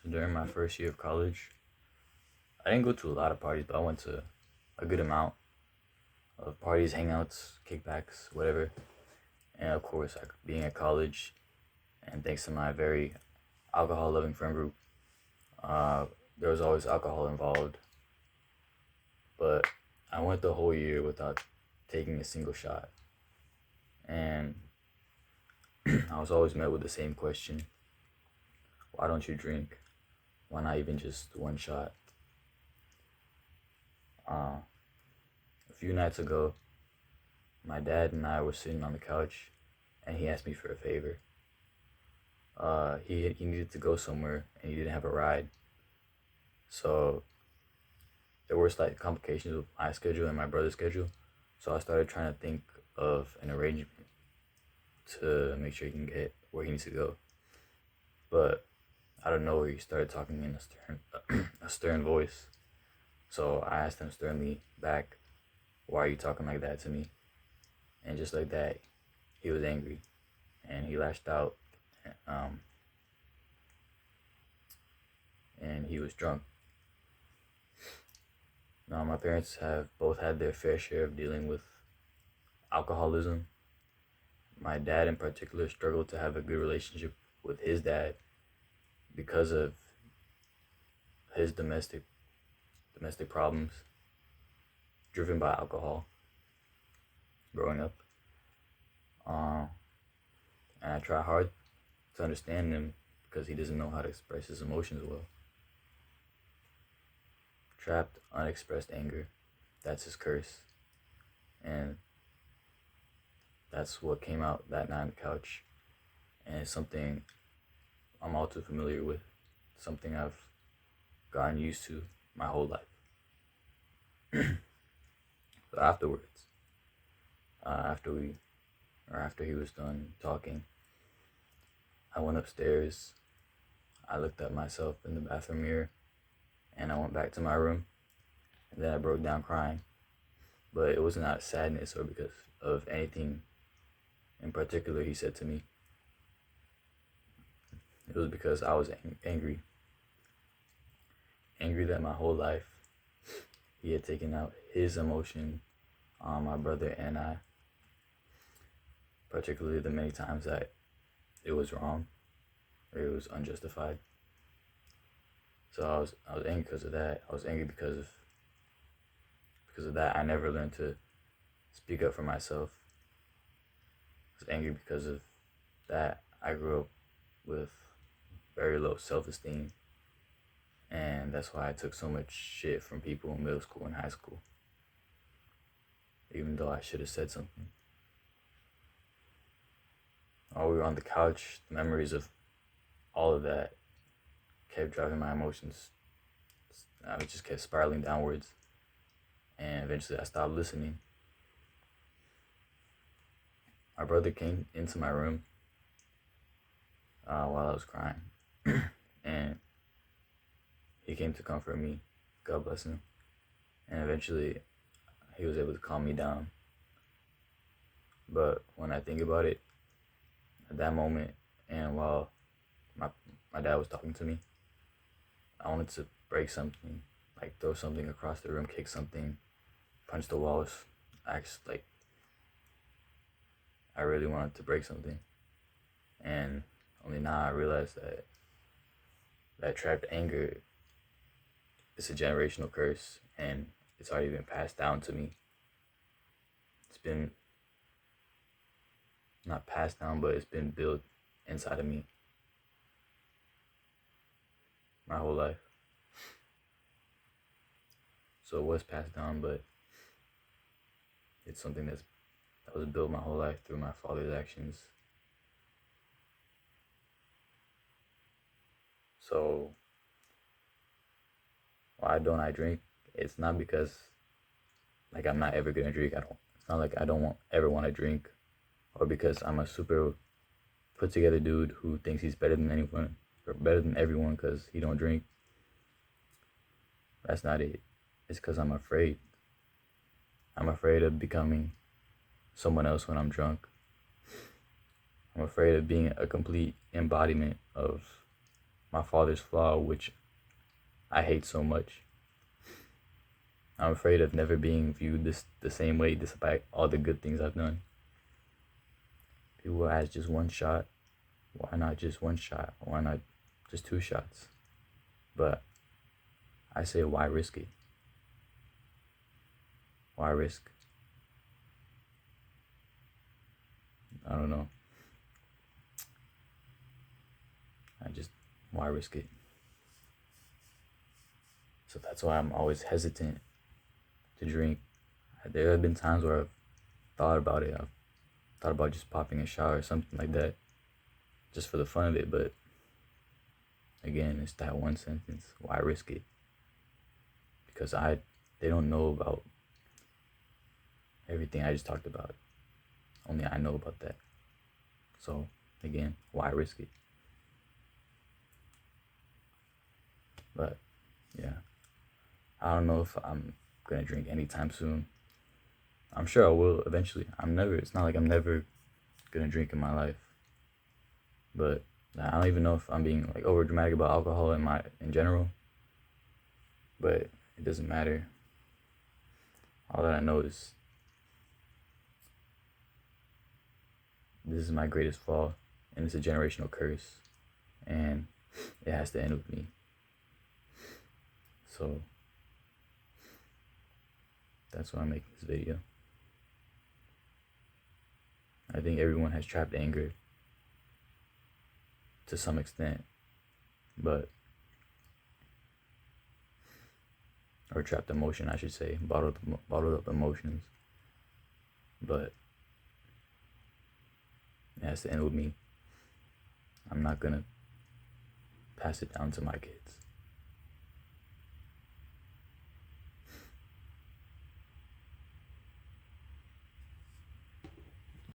So during my first year of college, I didn't go to a lot of parties, but I went to a good amount of parties, hangouts, kickbacks, whatever. And of course, being at college, and thanks to my very alcohol-loving friend group, uh, there was always alcohol involved. But I went the whole year without taking a single shot, and I was always met with the same question: why don't you drink? Why not even just one shot? Uh, a few nights ago, my dad and I were sitting on the couch, and he asked me for a favor. He needed to go somewhere, and he didn't have a ride, so there were slight complications with my schedule and my brother's schedule. So I started trying to think of an arrangement to make sure he can get where he needs to go. But out of nowhere, he started talking in a stern voice. So I asked him sternly back, "Why are you talking like that to me?" And just like that, he was angry, and he lashed out, um, and he was drunk. Now, my parents have both had their fair share of dealing with alcoholism. My dad, in particular, struggled to have a good relationship with his dad because of his domestic problems driven by alcohol growing up. And I try hard to understand him because he doesn't know how to express his emotions well. Trapped, unexpressed anger, that's his curse. And that's what came out that night on the couch. And it's something I'm all too familiar with, something I've gotten used to my whole life. So afterwards, after he was done talking, I went upstairs. I looked at myself in the bathroom mirror, and I went back to my room. And then I broke down crying, but it was not sadness or because of anything in particular he said to me. It was because I was angry that my whole life he had taken out his emotion on my brother and I, particularly the many times that it was wrong or it was unjustified. So I was angry because of that. I was angry because of that. I never learned to speak up for myself. I was angry because of that. I grew up with very low self-esteem, and that's why I took so much shit from people in middle school and high school, even though I should have said something. While we were on the couch, the memories of all of that kept driving my emotions. I just kept spiraling downwards, and eventually I stopped listening. My brother came into my room while I was crying, and he came to comfort me. God bless him. And eventually, he was able to calm me down. But when I think about it, at that moment, and while my dad was talking to me, I wanted to break something, like throw something across the room, kick something, punch the walls. I really wanted to break something. And only now I realized that trapped anger is a generational curse, and it's already been passed down to me. It's been not passed down, but it's been built inside of me my whole life. So it was passed down, but it's something that was built my whole life through my father's actions. So why don't I drink? It's not because like I'm not ever gonna drink. It's not like I don't ever want to drink, or because I'm a super put together dude who thinks he's better than anyone or better than everyone because he don't drink. That's not it. It's because I'm afraid. I'm afraid of becoming someone else when I'm drunk. I'm afraid of being a complete embodiment of my father's flaw, which I hate so much. I'm afraid of never being viewed the same way despite all the good things I've done. People ask just one shot. Why not just one shot? Why not just 2 shots? But I say, why risk it? Why risk? I don't know. Why risk it? So that's why I'm always hesitant to drink. There have been times where I've thought about it. I've thought about just popping a shot or something like that, just for the fun of it. But again, it's that one sentence: why risk it? Because they don't know about everything I just talked about. Only I know about that. So again, why risk it? But yeah, I don't know if I'm gonna drink anytime soon. I'm sure I will eventually. It's not like I'm never gonna drink in my life. But I don't even know if I'm being like over dramatic about alcohol in general. But it doesn't matter. All that I know is this is my greatest flaw, and it's a generational curse, and it has to end with me. So that's why I'm making this video. I think everyone has trapped anger to some extent, or trapped emotion, I should say, bottled up emotions. But it has to end with me. I'm not gonna pass it down to my kids.